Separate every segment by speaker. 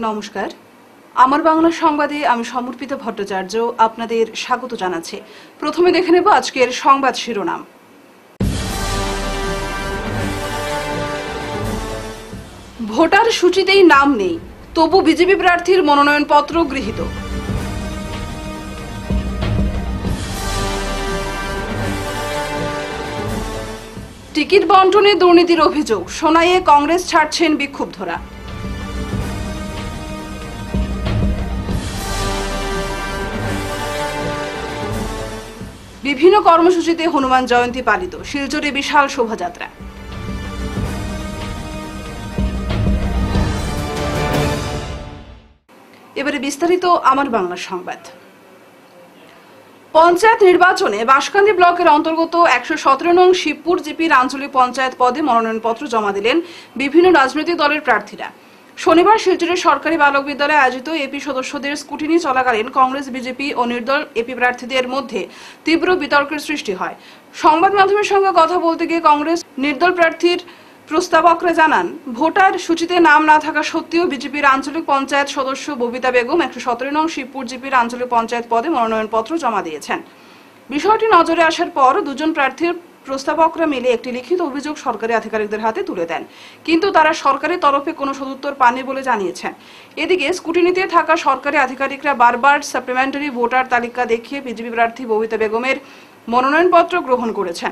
Speaker 1: নমস্কার, আমার বাংলা সংবাদে আমি সমর্পিত ভট্টাচার্য আপনাদের স্বাগত জানাচ্ছি। প্রথমে দেখে নেব আজকের সংবাদ শিরোনাম। ভোটার সূচিতেই নাম নেই, তবু বিজেপি প্রার্থীর মনোনয়নপত্র গৃহীত। টিকিট বণ্টনে দুর্নীতির অভিযোগ, সোনাইয়ে কংগ্রেস ছাড়ছেন বিক্ষুব্ধরা। বিভিন্ন কর্মসূচিতে হনুমান জয়ন্তী পালিত, শিলচরে বিশাল শোভাযাত্রা। এবারে বিস্তারিত আমার বাংলা সংবাদ। পঞ্চায়েত নির্বাচনে বাঁশকান্দি ব্লকের অন্তর্গত ১১৭ নং শিবপুর জিপির আঞ্চলিক পঞ্চায়েত পদে মনোনয়নপত্র জমা দিলেন বিভিন্ন রাজনৈতিক দলের প্রার্থীরা। শনিবার শিলচরের সরকারি বালক বিদ্যালয়ে আয়োজিত এপি সদস্যদের স্কুটিনি চলাকালীন কংগ্রেস, বিজেপি ও নির্দল এপি প্রার্থীদের মধ্যে তীব্র বিতর্কের সৃষ্টি হয়। সংবাদ মাধ্যমের সঙ্গে কথা বলতে গিয়ে কংগ্রেস নির্দল প্রার্থীর প্রস্তাবকরা জানান, ভোটার সূচিতে নাম না থাকা সত্ত্বেও বিজেপির আঞ্চলিক পঞ্চায়েত সদস্য ববিতা বেগম ১১৭ নং শিবপুর জিপির আঞ্চলিক পঞ্চায়েত পদে মনোনয়নপত্র জমা দিয়েছেন। বিষয়টি নজরে আসার পর দুজন প্রার্থীর প্রস্তাবকরা মিলে একটি লিখিত অভিযোগ সরকারি আধিকারিকদের হাতে তুলে দেন, কিন্তু তারা সরকারি তরফে কোনো সদুত্তর পাননি বলে জানিয়েছেন। এদিকে স্কুটিনিতে থাকা সরকারি আধিকারিকরা বারবার সাপ্লিমেন্টারি ভোটার তালিকা দেখিয়ে বিজেপি প্রার্থী ববিতা বেগমের মনোনয়নপত্র গ্রহণ করেছেন।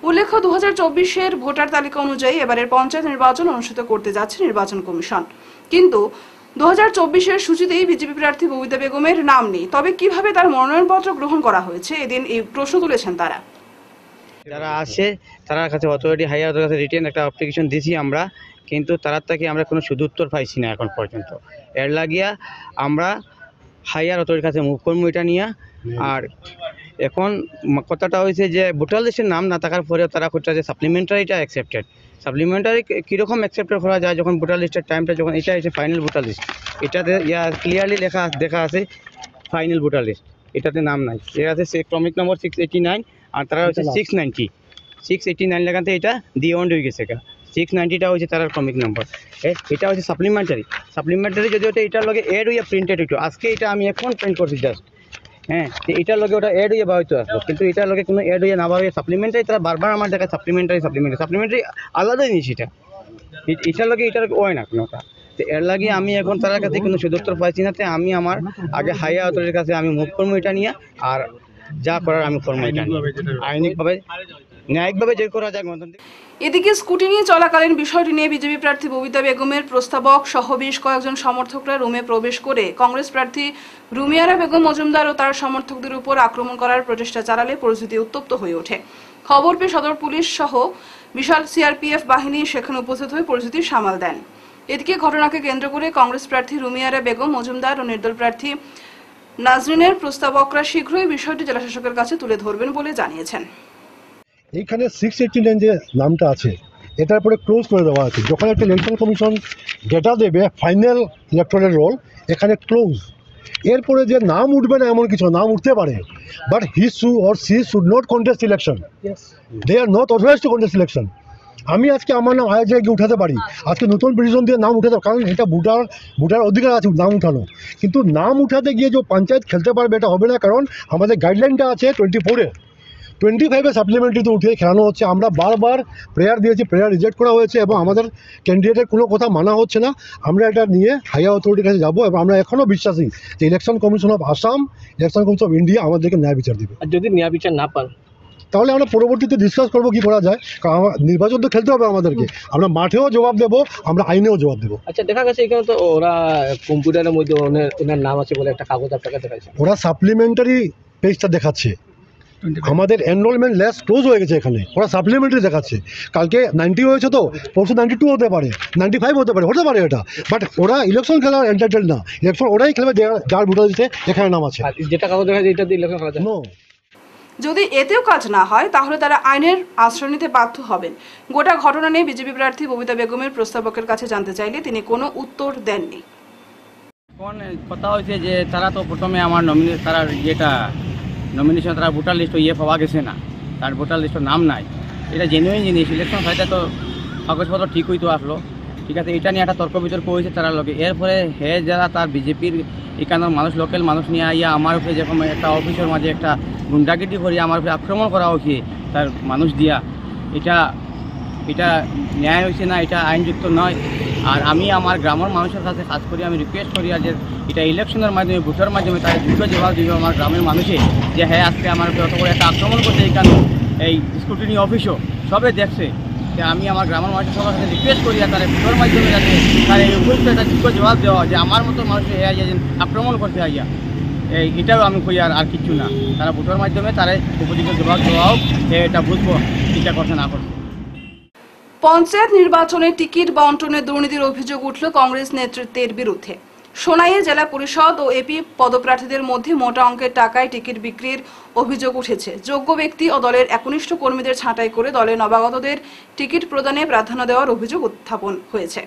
Speaker 1: উল্লেখ্য, ২০২৪-এর ভোটার তালিকা অনুযায়ী এবারের পঞ্চায়েত নির্বাচন অনুষ্ঠিত করতে যাচ্ছে নির্বাচন কমিশন, কিন্তু ২০২৪-এর সূচিতেই বিজেপি প্রার্থী ববিতা বেগমের নাম নেই। তবে কিভাবে তার মনোনয়নপত্র গ্রহণ করা হয়েছে, এদিন এই প্রশ্ন তুলেছেন তারা।
Speaker 2: যারা আসে তার কাছে অথরিটি হাইয়ার কাছে রিটেন একটা অ্যাপ্লিকেশন দিয়েছি আমরা, কিন্তু তার থেকে আমরা কোনো সুদুত্তর পাইছি না এখন পর্যন্ত। এর লাগিয়া আমরা হাইয়ার অথরিটির কাছে মুভ করবো এটা নিয়ে। আর এখন কথাটা হয়েছে যে ভোটার লিস্টের নাম না থাকার পরেও তারা করছে যে সাপ্লিমেন্টারিটা অ্যাকসেপ্টেড। সাপ্লিমেন্টারি কীরকম অ্যাকসেপ্টেড করা যায়, যখন ভোটার লিস্টের টাইমটা যখন এটা এসে ফাইনাল ভোটার লিস্ট, এটাতে ক্লিয়ারলি দেখা আছে ফাইনাল ভোটার লিস্ট, এটাতে নাম নাই। এর আছে ক্রমিক নম্বর 689, আর তারা হচ্ছে 689 লাগাতে এটা দিয়ে অন হয়ে গেছে। 690টা হচ্ছে তার ক্রমিক নম্বর, এটা হচ্ছে সাপ্লিমেন্টারি যদি ওটা এটার লগে এড হইয়া প্রিন্টেড একটু আজকে এটা আমি এখন প্রিন্ট করছি জাস্ট, এটার লগে ওটা এড হইয়া বা হয়তো আসলো, কিন্তু এটার লগে কোনো এড হইয়া না বা হইয়া সাপ্লিমেন্টারি তারা বারবার আমার দেখা সাপ্লিমেন্টারি আলাদা জিনিস। এটার লগে এটার হয় না কোনোটা। তো এর লাগে আমি এখন তার কাছে কোনো সুদুত্তর পাইছি না। আমি আমার আগে হাইয়ার অথরিটির কাছে আমি মুভ করবো এটা নিয়ে, আর যা করার আমি করবো এটা আইনিকভাবে ন্যায়িকভাবে যে করা যায়।
Speaker 1: এদিকে স্কুটিনি চলাকালীন বিষয়টি নিয়ে বিজেপি প্রার্থী ববিতা বেগমের প্রস্তাবক সহ বেশ কয়েকজন সমর্থকরা রুমে প্রবেশ করে কংগ্রেস প্রার্থী রুমিয়ারা বেগম মজুমদার ও তার সমর্থকদের উপর আক্রমণ করার প্রচেষ্টা চালালে পরিস্থিতি উত্তপ্ত হয়ে ওঠে। খবর পেয়ে সদর পুলিশ সহ বিশাল সিআরপিএফ বাহিনী সেখানে উপস্থিত হয়ে পরিস্থিতি সামাল দেন। এদিকে ঘটনাকে কেন্দ্র করে কংগ্রেস প্রার্থী রুমিয়ারা বেগম মজুমদার ও নির্দল প্রার্থী নাজরিনের প্রস্তাবকরা শীঘ্রই বিষয়টি জেলাশাসকের কাছে তুলে ধরবেন বলে জানিয়েছেন।
Speaker 3: এইখানে 689 যে নামটা আছে এটার পরে ক্লোজ করে দেওয়া আছে। যখন একটা ইলেকশন কমিশন ডেটা দেবে ফাইনাল ইলেকট্রাল রোল, এখানে ক্লোজ। এরপরে যে নাম উঠবে না এমন কিছু, নাম উঠতে পারে, but he or she should not contest election. They are not authorise to contest election. আমি আজকে আমার নাম আয় জায়গায় উঠাতে পারি, আজকে নতুন পিটিশন দিয়ে নাম উঠাতে, কারণ এটা ভোটার অধিকার আছে নাম উঠানো, কিন্তু নাম উঠাতে গিয়ে যে পঞ্চায়েত খেলতে পারবে এটা হবে না, কারণ আমাদের গাইডলাইনটা আছে 25-এ সাপ্লিমেন্টারিতে উঠিয়ে খেলানো হচ্ছে। আমরা বারবার প্রেয়ার দিয়েছি, প্রেয়ার রিজেক্ট করা হয়েছে এবং আমাদের ক্যান্ডিডেটের কোনো কথা মানা হচ্ছে না। আমরা এটা নিয়ে হাইয়ার অথরিটির কাছে যাবো এবং আমরা এখনও বিশ্বাসী যে election commission of Assam, election commission of India আমাদেরকে ন্যায় বিচার দেবে।
Speaker 4: আর যদি ন্যায় বিচার না পান
Speaker 3: তাহলে আমরা পরবর্তীতে ডিসকাস করবো কি করা যায়, কারণ নির্বাচন তো খেলতে হবে আমাদেরকে। আমরা মাঠেও জবাব দেবো, আমরা আইনেও জবাব দেবো।
Speaker 4: আচ্ছা, দেখা গেছে এখানে তো ওরা কম্পিউটারের মধ্যে ওনার নাম আছে বলে একটা কাগজ আপনাকে দেখাচ্ছে,
Speaker 3: ওরা সাপ্লিমেন্টারি পেজটা দেখাচ্ছে। আমাদের এনরোলমেন্ট লিস্ট ক্লোজ হয়ে গেছে, এখানে ওরা সাপ্লিমেন্টারি দেখাচ্ছে। কালকে 90 হয়েছে, তো পরশু 92 হতে পারে, 95 হতে পারে এটা। বাট ওরা ইলেকশন খেলার এন্টারটেল না, ইলেকশন ওরাই খেলবে যার ভোটার দিতে এখানে নাম আছে।
Speaker 4: যেটা কাগজ দেখা যায় এটা দিয়ে ইলেকশন খেলা যায়।
Speaker 1: যদি এতেও কাজ না হয় তাহলে তারা আইনের আশ্রয় নিতে বাধ্য হবেন। গোটা ঘটনা নিয়ে বিজেপি প্রার্থী ববিতা বেগমের প্রস্তাবকের কাছে জানতে চাইলে তিনি কোনো উত্তর দেননি।
Speaker 2: কথা হয়েছে যে তারা তো প্রথমে আমার নমিনেশন তারা ভোটার লিস্ট পাওয়া গেছে না, তার ভোটার লিস্টের নাম নাই। এটা জেনুইন জিনিস, ইলেকশন ফাইটে তো কাগজপত্র ঠিক হইতো আসলো, ঠিক আছে, এটা নিয়ে একটা তর্ক বিতর্ক হয়েছে তারা লোকে। এরপরে হে যারা তার বিজেপির এখানে মানুষ লোকাল মানুষ নিয়ে আইয়া আমার উপরে যেরকম একটা অফিসের মাঝে একটা গুন্ডাগিরি করি আমার উপরে আক্রমণ করা হয়েছে তার মানুষ দিয়া, এটা ন্যায় হয়েছে না, এটা আইনযুক্ত নয়। আর আমি আমার গ্রামের মানুষের কাছে কাজ করি, আমি রিকোয়েস্ট করি যে এটা ইলেকশনের মাধ্যমে ভোটের মাধ্যমে তারা দ্রুত জবাব দিবে আমার গ্রামের মানুষে যে হ্যাঁ আজকে আমার উপরে অত বড় একটা আক্রমণ করছে এখানে এই স্ক্রুটিনি অফিসও সবে দেখছে। যে আমি আমার গ্রামের মানুষের সবার কাছে রিকোয়েস্ট করি আর তারা ভোটের মাধ্যমে যাতে তার এই উপযুক্ত একটা দ্রুত জবাব দেওয়া যে আমার মতো মানুষের হ্যাঁ আক্রমণ করতে আইয়া এটাও আমি কই আর কিছু না, তারা ভোটের মাধ্যমে তারা উপযুক্ত জবাব দেওয়া হোক, এটা বুঝবো চিন্তা করছে না করছে।
Speaker 1: পঞ্চায়েত নির্বাচনে টিকিট বন্টনে দুর্নীতির অভিযোগ উঠল কংগ্রেস নেতৃত্বের বিরুদ্ধে। সোনাইয়ে জেলা পরিষদ ও এপি পদপ্রার্থীদের মধ্যে মোটা অঙ্কের টাকায় টিকিট বিক্রির অভিযোগ উঠেছে। যোগ্য ব্যক্তি ও দলের একনিষ্ঠ কর্মীদের ছাঁটাই করে দলের নবাগতদের টিকিট প্রদানে প্রাধান্য দেওয়ার অভিযোগ উত্থাপন হয়েছে।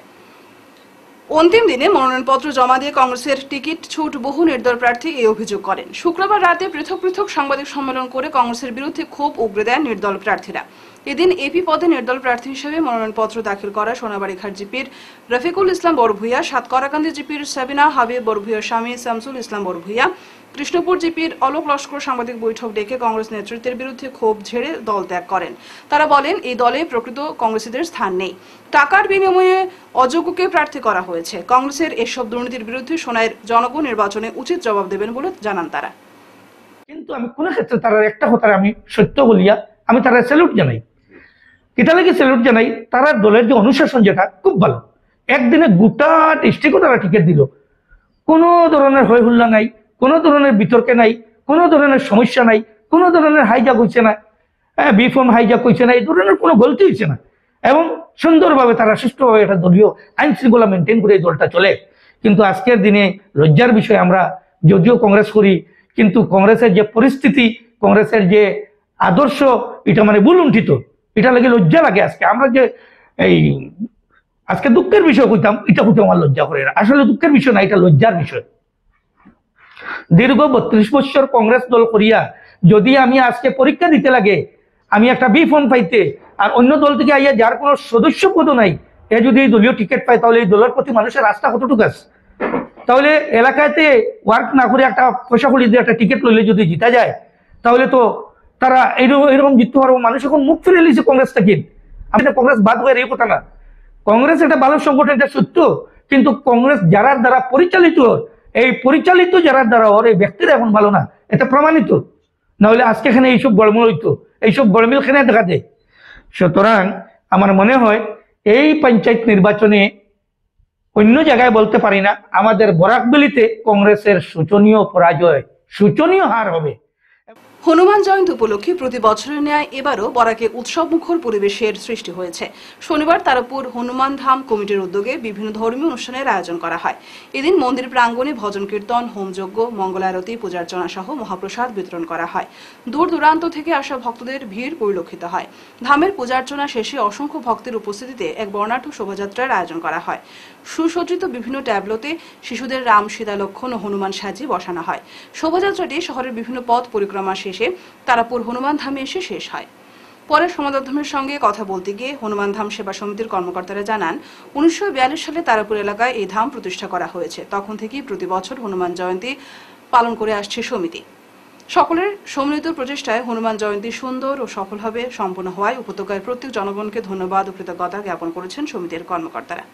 Speaker 1: অন্তিম দিনে মনোনয়নপত্র জমা দিয়ে কংগ্রেসের টিকিট ছুট বহু নির্দল প্রার্থী এই অভিযোগ করেন। শুক্রবার রাতে পৃথক পৃথক সাংবাদিক সম্মেলন করে কংগ্রেসের বিরুদ্ধে ক্ষোভ উগরে দেন নির্দল প্রার্থীরা। এদিন এপি পদে নির্দল প্রার্থী হিসেবে মনোনয়নপত্র দাখিল করা সোনাবাড়িঘাট জিপির রফিকুল ইসলাম বড়ভূইয়া, সাতকরাকান্দি জিপির সাবিনা হাবিব বড়ভূইয়ার স্বামী শামসুল ইসলাম বড়ভূইয়া, কৃষ্ণপুর জিপির অলোক লস্কর সাংবাদিক বৈঠক ডেকে কংগ্রেস নেতৃত্বের বিরুদ্ধে ক্ষোভ ঝেড়ে দল ত্যাগ করেন। তারা বলেন এই দলে প্রকৃত কংগ্রেসীদের স্থান নেই, টাকার বিনিময়ে অযোগ্যকে প্রার্থী করা হয়েছে। কংগ্রেসের এসব দুর্নীতির বিরুদ্ধে সোনাইয়ের জনগণ নির্বাচনে উচিত জবাব দেবেন বলে জানান তারা।
Speaker 5: কিন্তু আমি কোন ক্ষেত্রে তারা একটা কথা আমি সত্য বলিয়া আমি তারা স্যালুট জানাই। এটা লাগে স্যালুট জানাই, তারা দলের যে অনুশাসন যেটা খুব ভালো। একদিনে গোটা ডিস্ট্রিক্টও তারা টিকিট দিল, কোনো ধরনের হই হুল্লা নাই, কোনো ধরনের বিতর্কে নাই, কোনো ধরনের সমস্যা নাই, কোনো ধরনের হাইজাক হয়েছে না, বিফর্ম হাইজাক হয়েছে না, এই ধরনের কোনো গলতি হয়েছে না। এবং সুন্দরভাবে তারা সুষ্ঠুভাবে একটা দলীয় আইন শৃঙ্খলা মেনটেন করে এই দলটা চলে। কিন্তু আজকের দিনে লজ্জার বিষয়, আমরা যদিও কংগ্রেস করি কিন্তু কংগ্রেসের যে পরিস্থিতি, কংগ্রেসের যে আদর্শ, এটা মানে বুলুণ্ঠিত, এটা লাগে লজ্জা লাগে। আজকে আমরা যে এই আজকে দুঃখের বিষয় কইতাম, এটা হইতে আমার লজ্জা করে না। আসলে দুঃখের বিষয় না, এটা লজ্জার বিষয়। দীর্ঘ 32 বছর কংগ্রেস দল করিয়া যদি আমি আজকে পরীক্ষা দিতে লাগে, আমি একটা বি ফর্ম পাইতে, আর অন্য দল থেকে আইয়া যার কোনো সদস্য পদ নাই, এ যদি দলীয় টিকিট পায় তাহলে এই দলের প্রতি মানুষের আস্থা কতটুকু আছে? তাহলে এলাকাতে ওয়ার্ক না করে একটা পয়সা করি দিয়ে একটা টিকিট লইলে যদি জিতা যায়, তাহলে তো তারা এইরকম জিততে পারবো। মানুষ এখন মুখ ফিরে নিয়েছে কংগ্রেস থেকে। আমি কংগ্রেস বাদ হয়ে এই কথা না, কংগ্রেস একটা ভালো সংগঠন, এটা সত্য। কিন্তু কংগ্রেস যারা দ্বারা পরিচালিত, এই পরিচালিত যারা দ্বারা ওর এই ব্যক্তিরা এখন ভালো না, এটা প্রমাণিত। না হলে আজকে এখানে এইসব গড়মিল হইতো, এইসব গড়মিল এখানে দেখা যায়। সুতরাং আমার মনে হয় এই পঞ্চায়েত নির্বাচনে অন্য জায়গায় বলতে পারি না, আমাদের বরাকবেলিতে কংগ্রেসের শোচনীয় পরাজয়, শোচনীয় হার হবে।
Speaker 1: হনুমান জয়ন্তী উপলক্ষে প্রতি বছরের ন্যায় এবারও বরাকে উৎসবমুখর পরিবেশের সৃষ্টি হয়েছে। শনিবার তারাপুর হনুমান ধাম কমিটির উদ্যোগে বিভিন্ন ধর্মীয় অনুষ্ঠানের আয়োজন করা হয়। এদিন মন্দির প্রাঙ্গণে ভজন কীর্তন, হোমযজ্ঞ, মঙ্গলারতি, পূজার্চনা সহ মহাপ্রসাদ বিতরণ করা হয়। দূর দূরান্ত থেকে আসা ভক্তদের ভিড় পরিলক্ষিত হয়। ধামের পূজার্চনা শেষে অসংখ্য ভক্তের উপস্থিতিতে এক বর্ণাঢ্য শোভাযাত্রার আয়োজন করা হয়। সুসজ্জিত বিভিন্ন ট্যাবলোতে শিশুদের রাম, সীতা, লক্ষ্মণ ও হনুমান সাজিয়ে বসানো হয়। শোভাযাত্রাটি শহরের বিভিন্ন পথ পরিক্রমা শেষে তারাপুর হনুমান ধামে এসে শেষ হয়। পরে সংবাদমাধ্যমের সঙ্গে কথা বলতে গিয়ে হনুমান ধাম সেবা সমিতির কর্মকর্তারা জানান, 1942 সালে তারাপুর এলাকায় এই ধাম প্রতিষ্ঠা করা হয়েছে। তখন থেকেই প্রতি বছর হনুমান জয়ন্তী পালন করে আসছে সমিতি। সকলের সম্মিলিত প্রচেষ্টায় হনুমান জয়ন্তী সুন্দর ও সফলভাবে সম্পন্ন হওয়ায় উপত্যকার প্রত্যেক জনগণকে ধন্যবাদ ও কৃতজ্ঞতা জ্ঞাপন করেছেন সমিতির কর্মকর্তারা।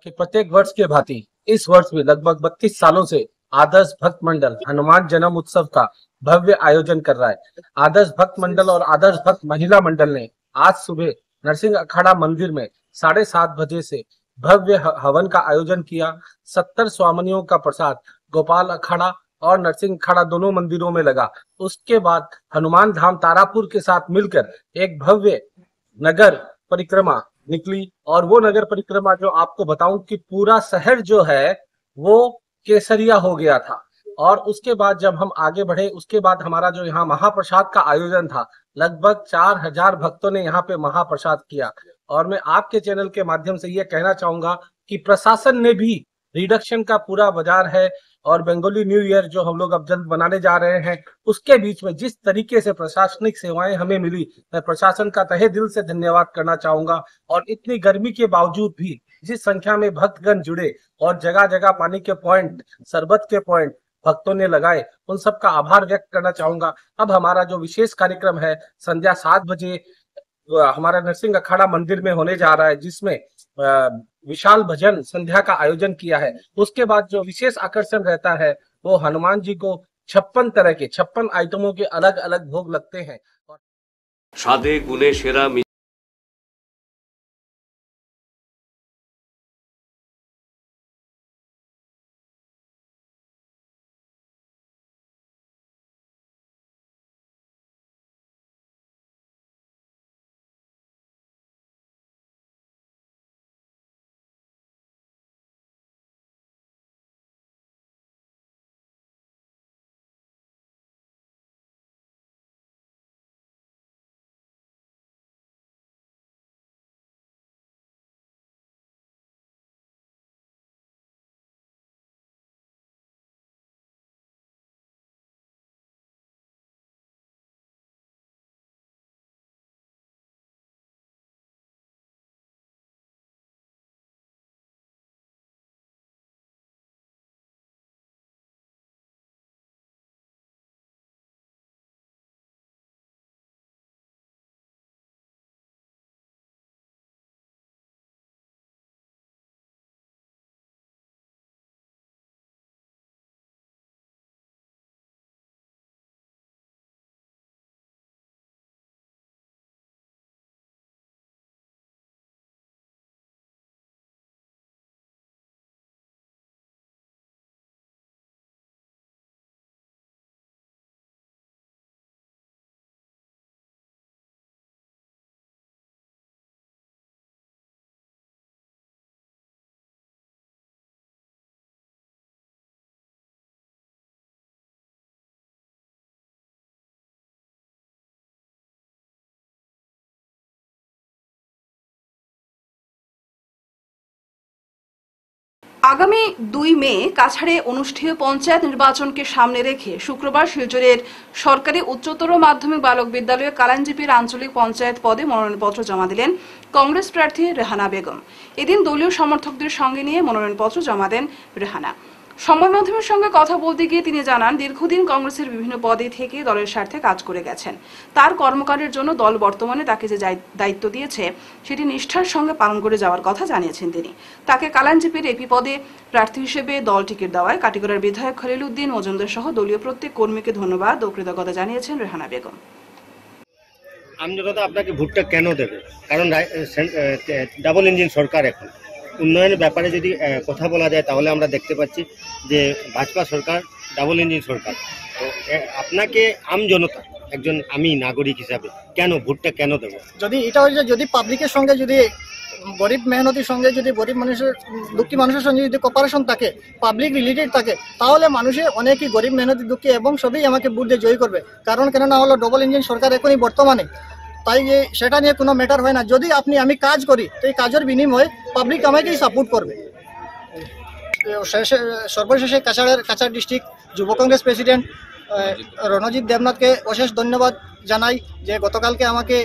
Speaker 6: कि प्रत्येक वर्ष के भांति इस वर्ष भी लगभग 32 सालों से आदर्श भक्त मंडल हनुमान जन्म उत्सव का भव्य आयोजन कर रहा है। आदर्श भक्त मंडल और आदर्श भक्त महिला मंडल ने आज सुबह नरसिंह अखाड़ा मंदिर में 7:30 बजे से भव्य हवन का आयोजन किया। 70 स्वामिनियों का प्रसाद गोपाल अखाड़ा और नरसिंह अखाड़ा दोनों मंदिरों में लगा। उसके बाद हनुमान धाम तारापुर के साथ मिलकर एक भव्य नगर परिक्रमा निकली, और वो नगर परिक्रमा जो आपको बताऊं कि पूरा शहर जो है वो केसरिया हो गया था। और उसके बाद जब हम आगे बढ़े, उसके बाद हमारा जो यहाँ महाप्रसाद का आयोजन था, लगभग 4000 भक्तों ने यहाँ पे महाप्रसाद किया। और मैं आपके चैनल के माध्यम से ये कहना चाहूंगा कि प्रशासन ने भी रिडक्शन का पूरा बाजार है, और बंगाली न्यू ईयर जो हम लोग अब जल्द मनाने जा रहे हैं, उसके बीच में जिस तरीके से प्रशासनिक सेवाएं हमें मिली, मैं प्रशासन का तहे दिल से धन्यवाद करना चाहूंगा। और इतनी गर्मी के बावजूद भी जिस संख्या में भक्तगण जुड़े और जगह जगह पानी के पॉइंट, शरबत के पॉइंट भक्तों ने लगाए, उन सबका आभार व्यक्त करना चाहूंगा। अब हमारा जो विशेष कार्यक्रम है संध्या 7 बजे हमारा नरसिंह अखाड़ा मंदिर में होने जा रहा है, जिसमें विशाल भजन संध्या का आयोजन किया है। उसके बाद जो विशेष आकर्षण रहता है वो हनुमान जी को 56 तरह के 56 आइटमों के अलग अलग भोग लगते हैं।
Speaker 7: স্বাদে গুণে সেরা
Speaker 1: আগামী 2 মে কাছাড়ে অনুষ্ঠেয় পঞ্চায়েত নির্বাচনকে সামনে রেখে শুক্রবার শিলচরের সরকারি উচ্চতর মাধ্যমিক বালক বিদ্যালয়ে কালাঞ্জিপির আঞ্চলিক পঞ্চায়েত পদে মনোনয়নপত্র জমা দিলেন কংগ্রেস প্রার্থী রেহানা বেগম। এদিন দলীয় সমর্থকদের সঙ্গে নিয়ে মনোনয়নপত্র জমা দেন রেহানা। সংবাদ মাধ্যমের সঙ্গে কথা বলতে গিয়ে তিনি জানান, দীর্ঘদিন কংগ্রেসের বিভিন্ন পদে থেকে দলের স্বার্থে কাজ করে গেছেন। তার কর্মকাণ্ডের জন্য দল বর্তমানে তাকে যে দায়িত্ব দিয়েছে সেটি নিষ্ঠার সঙ্গে পালন করে যাওয়ার কথা জানিয়েছেন তিনি। তাকে কালাঞ্জিপির এপি পদে প্রার্থী হিসেবে দল টিকিট দেওয়ায় কাটিগড়ার বিধায়ক খলিল উদ্দিন মজুমদার সহ দলীয় প্রত্যেক কর্মীকে ধন্যবাদ ও কৃতজ্ঞতা জানিয়েছেন রেহানা বেগম।
Speaker 8: আমজনতা আপনাকে ভোটটা কেন দেবে? কারণ ডাবল ইঞ্জিন সরকার, এখন উন্নয়নের ব্যাপারে যদি কথা বলা যায় তাহলে আমরা দেখতে পাচ্ছি যে ভাজপা সরকার ডাবল ইঞ্জিন সরকার। তো আপনাকে আমজনতা, একজন আমি নাগরিক হিসাবে কেন ভোটটা কেন দেব?
Speaker 9: যদি এটা হচ্ছে, যদি পাবলিকের সঙ্গে, যদি গরিব মেহনতির সঙ্গে, যদি গরিব মানুষের, দুঃখী মানুষের সঙ্গে যদি কোপারেশন থাকে, পাবলিক রিলেটেড থাকে, তাহলে মানুষে অনেকই গরিব মেহনতি দুঃখী এবং সবই আমাকে ভোট দিয়ে জয়ী করবে। কারণ কেননা হলো ডবল ইঞ্জিন সরকার এখনই বর্তমানে, তাই সেটা নিয়ে কোনো ম্যাটার হয় না। যদি আমি কাজ করি তো এই কাজের বিনিময়ে পাবলিক আমাকেই সাপোর্ট করবে। সর্বশেষে কাছাড় ডিস্ট্রিক্ট যুব কংগ্রেস প্রেসিডেন্ট রণজিৎ দেবনাথকে অশেষ ধন্যবাদ জানাই যে গতকালকে আমাকে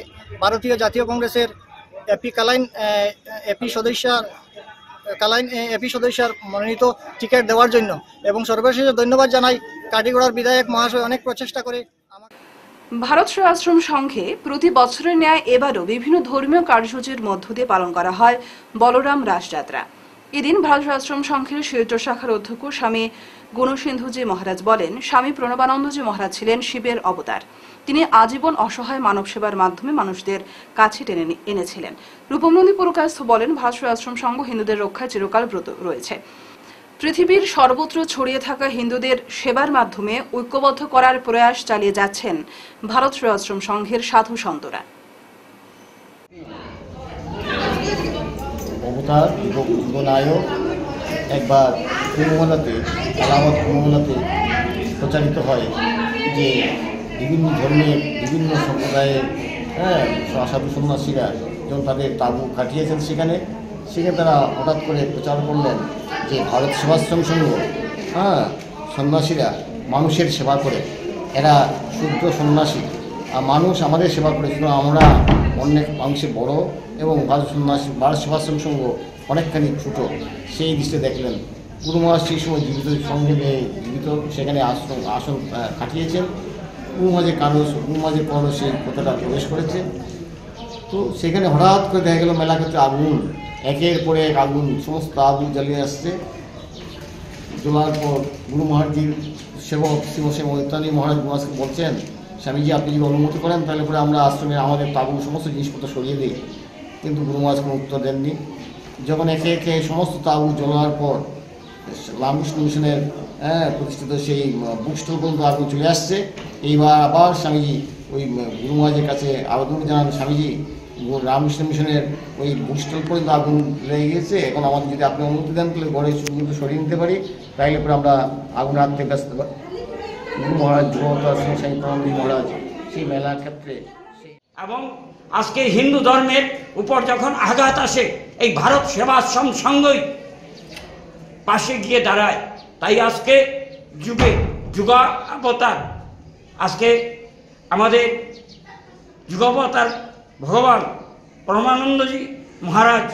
Speaker 9: ভারতীয় জাতীয় কংগ্রেসের এপি সদস্যার মনোনীত টিকিট দেওয়ার জন্য। এবং সর্বশেষে ধন্যবাদ জানাই কাটিগড়ার বিধায়ক মহাশয়, অনেক প্রচেষ্টা করে
Speaker 1: ভারত সেবাশ্রম সংঘে প্রতি বছরের ন্যায় এবারও বিভিন্ন ধর্মীয় কার্যসূচির মধ্য দিয়ে পালন করা হয় বলরাম রাসযাত্রা। এদিন ভারত সেবাশ্রম সংঘের শিলচর শাখার অধ্যক্ষ স্বামী গুণসিন্ধুজি মহারাজ বলেন, স্বামী প্রণবানন্দজি মহারাজ ছিলেন শিবের অবতার। তিনি আজীবন অসহায় মানব সেবার মাধ্যমে মানুষদের কাছে টেনে এনেছিলেন। রূপমনন্দী পুরকায়স্থ বলেন, ভারত সেবাশ্রম সংঘ হিন্দুদের রক্ষায় চিরকাল ব্রত রয়েছে। পৃথিবীর সর্বত্র ছড়িয়ে থাকা হিন্দুদের সেবার মাধ্যমে ঐক্যবদ্ধ করার প্রয়াস চালিয়ে যাচ্ছেন ভারত সেবাশ্রম সংঘের সাধু সন্তরা।
Speaker 10: অবতার যুগনায়ক একবার কুম্ভমেলাতে, আলামত কুম্ভমেলাতে প্রচারিত হয় যে বিভিন্ন ধর্মের, বিভিন্ন সম্প্রদায়ের সাধু সন্ন্যাসীরা যখন তাদের তাঁবু কাটিয়েছেন সেখানে তারা হঠাৎ করে প্রচার করলেন যে ভারত সেবাশ্রম সংঘ সন্ন্যাসীরা মানুষের সেবা করে, এরা শুদ্ধ সন্ন্যাসী, আর মানুষ আমাদের সেবা করে, শুধু আমরা অনেক মানুষের বড় এবং ভারত সন্ন্যাসী ভারত সেবাশ্রম সংঘ অনেকখানি ছোট। সেই দৃষ্টি দেখলেন গুরু মহারাজ সেই সময় জীবিত সেখানে আসন কাটিয়েছেন। গুরু মহারাজের পরও সেই কথাটা প্রবেশ করেছে। তো সেখানে হঠাৎ করে দেখা গেল মেলা ক্ষেত্রে আগুন, একের পরে এক আগুন, সমস্ত আগুন জ্বালিয়ে আসছে। জ্বলার পর গুরু মহারাজজির সেবক শ্রী মৈতালী মহারাজ মহারাজকে বলছেন, স্বামীজি আপনি যদি অনুমতি করেন তাহলে পরে আমরা আশ্রমে আমাদের তাবু সমস্ত জিনিসপত্র সরিয়ে দিই। কিন্তু গুরু মহারাজ কোনো উত্তর দেননি। যখন একে একে সমস্ত তাবু জ্বলার পর রামকৃষ্ণ মিশনের প্রতিষ্ঠিত সেই বুক স্টল পর্যন্ত আগুন চলে আসছে, এইবার আবার স্বামীজি ওই গুরু মহারাজের কাছে আবেদন জানান, স্বামীজি রামকৃষ্ণ মিশনের ওই বুক স্টল পর্যন্ত আগুন লেগে গিয়েছে, এখন আমাদের যদি আপনি অনুমতি দেন তাহলে ঘরে শুধু সরিয়ে নিতে পারি, তাইলে পরে আমরা আগুন রাখতে ব্যস্ত পারি। গুরু মহারাজ স্বামী প্রণামী মহারাজ সেই মেলার ক্ষেত্রে
Speaker 11: এবং আজকে হিন্দু ধর্মের উপর যখন আঘাত আসে এই ভারত সেবাশ্রম সংঘই পাশে গিয়ে দাঁড়ায়। তাই আজকে যুগাবতার আজকে আমাদের যুগাবতার ভগবান পরমানন্দজি মহারাজ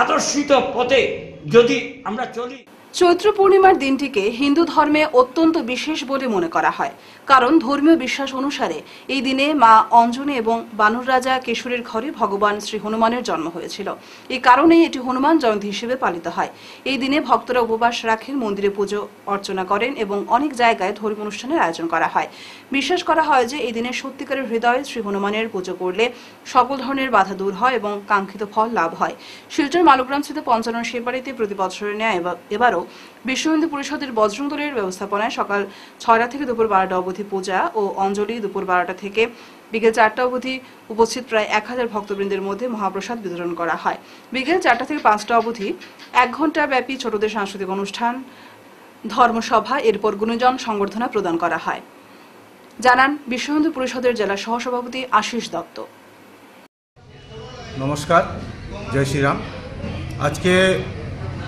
Speaker 11: আদর্শিত পথে যদি আমরা চলি।
Speaker 1: চৈত্র পূর্ণিমার দিনটিকে হিন্দু ধর্মে অত্যন্ত বিশেষ বলে মনে করা হয়, কারণ ধর্মীয় বিশ্বাস অনুসারে এই দিনে মা অঞ্জনী এবং বানর রাজা কেশরের ঘরে ভগবান শ্রী হনুমানের জন্ম হয়েছিল। এই কারণেই এটি হনুমান জয়ন্তী হিসেবে পালিত হয়। এই দিনে ভক্তরা উপবাস রাখেন, মন্দিরে পুজো অর্চনা করেন এবং অনেক জায়গায় ধর্মীয় অনুষ্ঠানের আয়োজন করা হয়। বিশ্বাস করা হয় যে এই দিনে সত্যিকারের হৃদয়ে শ্রী হনুমানের পুজো করলে সকল ধরনের বাধা দূর হয় এবং কাঙ্ক্ষিত ফল লাভ হয়। শিলচর মালগ্রাম স্থিত পঞ্চানন শিববাড়িতে প্রতি বছরের ন্যায় এবারও বিশ্ব হিন্দু পরিষদের বজরং দলের ব্যবস্থাপনায় সকাল 6টা থেকে দুপুর 12টা অবধি পূজা ও অঞ্জলি, দুপুর 12টা থেকে বিকেল 4টা অবধি উপস্থিত প্রায় 1000 ভক্তবৃন্দের মধ্যে মহাপ্রসাদ বিতরণ করা হয়। বিকেল 4টা থেকে 5টা অবধি 1 ঘন্টা ব্যাপী ছোটদের সাংস্কৃতিক অনুষ্ঠান, ধর্মসভা, এরপর গুণীজন সংবর্ধনা প্রদান করা হয়, জানান বিশ্ব হিন্দু পরিষদের জেলা সহসভাপতি আশিস দত্ত।
Speaker 12: নমস্কার, জয় শ্রীরাম। আজকে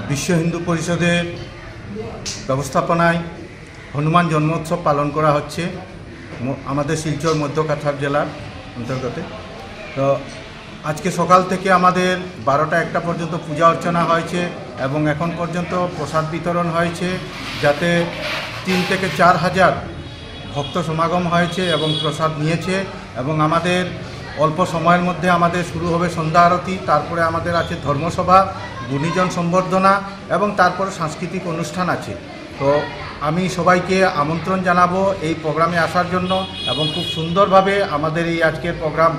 Speaker 12: বিশ্ব হিন্দু পরিষদের ব্যবস্থাপনায় হনুমান জন্মোৎসব পালন করা হচ্ছে আমাদের শিলচর মধ্য কাছাড় জেলার অন্তর্গত। তো আজকে সকাল থেকে আমাদের 12টা 1টা পর্যন্ত পূজা অর্চনা হয়েছে এবং এখন পর্যন্ত প্রসাদ বিতরণ হয়েছে, যাতে 3 থেকে 4 হাজার ভক্ত সমাগম হয়েছে এবং প্রসাদ নিয়েছে। এবং আমাদের অল্প সময়ের মধ্যে আমাদের শুরু হবে সন্ধ্যা আরতি, তারপরে আমাদের আছে ধর্মসভা, গুণীজন সম্বর্ধনা এবং তারপরে সাংস্কৃতিক অনুষ্ঠান আছে। তো আমি সবাইকে আমন্ত্রণ জানাবো এই প্রোগ্রামে আসার জন্য এবং খুব সুন্দরভাবে আমাদের এই আজকের প্রোগ্রাম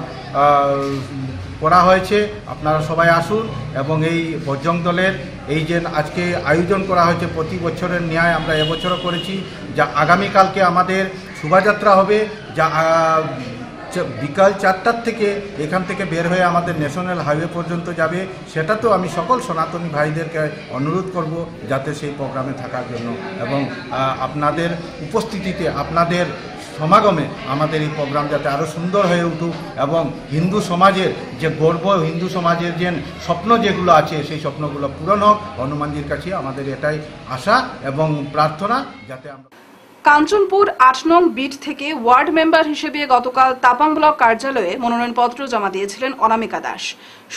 Speaker 12: করা হয়েছে। আপনারা সবাই আসুন এবং এই বজরং দলের এই যে আজকে আয়োজন করা হয়েছে প্রতি বছরের ন্যায় আমরা এবছরও করেছি, যা আগামীকালকে আমাদের শোভাযাত্রা হবে, যা বিকাল 4টার থেকে এখান থেকে বের হয়ে আমাদের ন্যাশনাল হাইওয়ে পর্যন্ত যাবে। সেটা তো আমি সকল সনাতনী ভাইদেরকে অনুরোধ করব যাতে সেই প্রোগ্রামে থাকার জন্য এবং আপনাদের উপস্থিতিতে, আপনাদের সমাগমে আমাদের এই প্রোগ্রাম যাতে আরও সুন্দর হয়ে উঠুক এবং হিন্দু সমাজের যে গর্ব, হিন্দু সমাজের যে স্বপ্ন যেগুলো আছে সেই স্বপ্নগুলো পূরণ হোক। হনুমানজির কাছে আমাদের এটাই আশা এবং প্রার্থনা, যাতে আমরা
Speaker 1: কাঞ্চনপুর 8 নং বিট থেকে ওয়ার্ড মেম্বার হিসেবে গতকাল তাপাং ব্লক কার্যালয়ে মনোনয়নপত্র জমা দিয়েছিলেন অনামিকা দাস।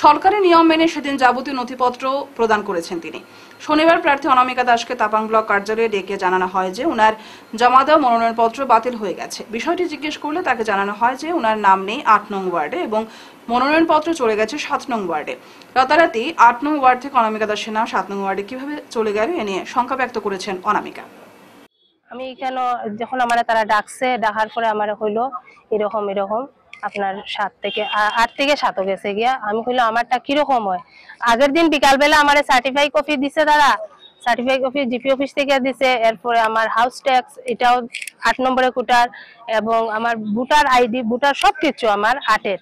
Speaker 1: সরকারি নিয়ম মেনে সেদিন যাবতীয় নথিপত্র প্রদান করেছেন তিনি। শনিবার প্রার্থী অনামিকা দাসকে তাপাং ব্লক কার্যালয়ে ডেকে জানানো হয় যে উনার জমা দেওয়া মনোনয়নপত্র বাতিল হয়ে গেছে। বিষয়টি জিজ্ঞেস করলে তাকে জানানো হয় যে উনার নাম নেই 8 নং ওয়ার্ডে এবং মনোনয়নপত্র চলে গেছে 7 নং ওয়ার্ডে। রাতারাতি 8 নং ওয়ার্ড থেকে অনামিকা দাসের নাম 7 নং ওয়ার্ডে কিভাবে চলে গেল এ নিয়ে শঙ্কা ব্যক্ত করেছেন অনামিকা।
Speaker 13: আমি এখানে যখন আমার তারা ডাকছে, ডাকার পরে আমার হইলো এরকম আপনার 8 থেকে 7 গেছে গিয়া। আমি কইলো আমারটা কিরকম হয়। আগের দিন বিকালবেলা আমার সার্টিফাই কপি দিছে, তারা সার্টিফাই কপি জিপি অফিস থেকে দিছে। এরপরে আমার হাউস ট্যাক্স এটাও 8 নম্বরে কুটার এবং আমার ভোটার আইডি, ভোটার সবকিছু আমার 8-এর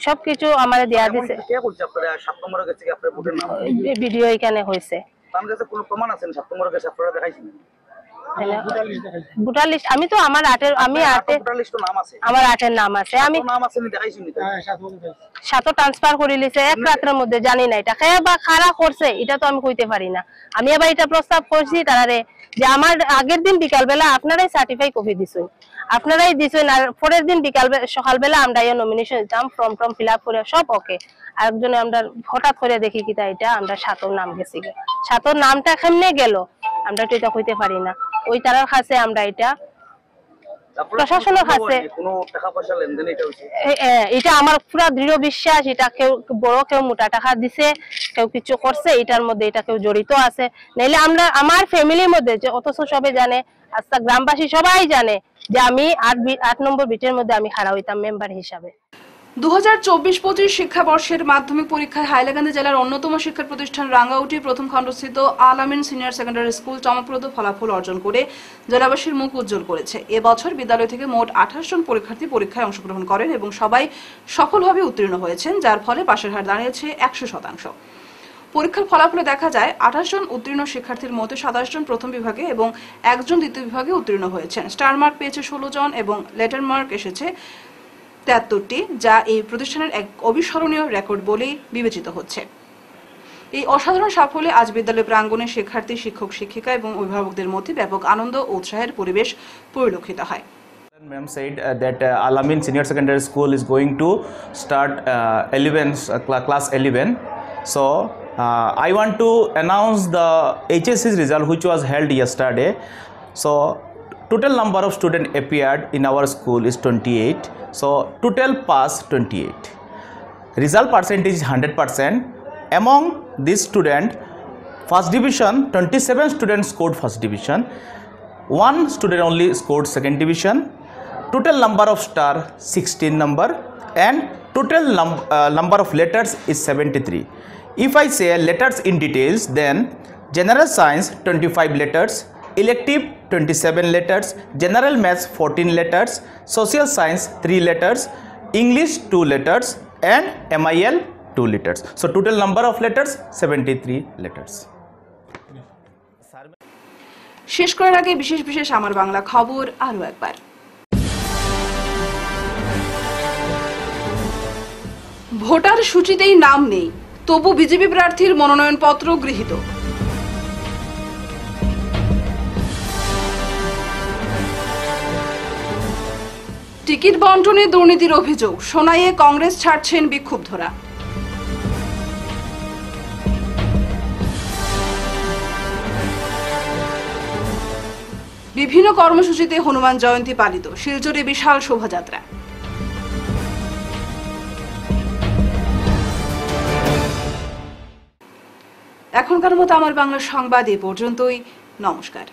Speaker 13: সবকিছু আমার দেয়া দিছে। ভিডিও এখানে হয়েছে। ভোটার লিস্ট আমি তো আমার আটের নাম আছে আমি সাথে ট্রান্সফার করে লিছে এক রাতের মধ্যে, জানি না এটা খেয়ে বা খারাপ করছে এটা তো আমি কইতে পারি না। আমি আবার এটা প্রস্তাব করছি তারারে যে আমার আগের দিন বিকালবেলা আপনারাই সার্টিফাই কপি দিছেন, আপনারাই দিছেন, আর পরের দিন সকালবেলা আমরা নমিনেশন দিতাম, ফর্ম ফিল আপ করে সব ওকে। আরেকজনে আমরা হঠাৎ করে দেখি কিতা এটা আমরা সাতর নাম গেছি, সাতর নামটা কেমনে গেল আমরা তো এটা কইতে পারি না। ওই তারার কাছে আমরা এটা প্রশাসনের কাছে এটা আমার পুরো দৃঢ় বিশ্বাস, এটা কেউ বড় কেউ মোটা টাকা দিছে, কেউ কিছু করছে, এটার মধ্যে এটা কেউ জড়িত আছে। নাইলে আমরা আমার ফ্যামিলির মধ্যে যে অথচ সবে জানে, আজকে গ্রামবাসী সবাই জানে যে আমি 8 নম্বর বিটের মধ্যে আমি খাড়া হইতাম মেম্বার হিসাবে।
Speaker 1: 2024-25 শিক্ষাবর্ষের মাধ্যমিক পরীক্ষায় হাইলাকান্দি জেলার অন্যতম শিক্ষা প্রতিষ্ঠান রাঙ্গাউটি প্রথম খণ্ডস্থিত আল আমিন সিনিয়র সেকেন্ডারি স্কুল চমকপ্রদ ফলাফল অর্জন করে জেলাবাসীর মুখ উজ্জ্বল করেছে। এবছর বিদ্যালয় থেকে মোট 28 জন পরীক্ষার্থী পরীক্ষায় অংশগ্রহণ করেন এবং সবাই সফলভাবে উত্তীর্ণ হয়েছেন, যার ফলে পাশের হার দাঁড়িয়েছে 100%। পরীক্ষার ফলাফলে দেখা যায় 28 জন উত্তীর্ণ শিক্ষার্থীর মধ্যে 27 জন প্রথম বিভাগে এবং 1 জন দ্বিতীয় বিভাগে উত্তীর্ণ হয়েছেন। স্টার মার্ক পেয়েছে 16 জন এবং লেটার মার্ক এসেছে 73টি, যা এই প্রতিষ্ঠানের এক অবিস্মরণীয় রেকর্ড বলেই বিবেচিত হচ্ছে। এই অসাধারণ সাফল্যে আজ বিদ্যালয় প্রাঙ্গণে শিক্ষার্থী, শিক্ষক, শিক্ষিকা এবং অভিভাবকদের মধ্যে ব্যাপক আনন্দ ও উৎসাহের পরিবেশ পরিলক্ষিত হয়।
Speaker 14: Ma'am said that Al Amin Senior Secondary School is going to start class 11. So I want to announce the HSC's result, which was held yesterday. So total number of students appeared in our school is 28. So total pass 28. Result percentage is 100%. Among this student, first division 27 students scored first division. 1 student only scored second division. Total number of star 16 number and total number of letters is 73. If I say letters in details, then general science 25 letters, elective 27 letters, general maths 14 letters, social science 3 letters, English 2 letters and MIL 2 letters. So total number of letters 73 letters.
Speaker 1: শেষ করার আগে বিশেষ আমার বাংলা খবর আরো একবার। Voter সূচিতেই নাম নেই, তবু বিজেপি প্রার্থীর মনোনয়নপত্র গৃহীত। টিকিট বন্টনে দুর্নীতির অভিযোগ, সোনাইয়ে কংগ্রেস ছাড়ছেন বিক্ষুব্ধরা। বিভিন্ন কর্মসূচিতে হনুমান জয়ন্তী পালিত, শিলচরে বিশাল শোভাযাত্রা। এখনকার মতো আমার বাংলা সংবাদ এ পর্যন্তই। নমস্কার।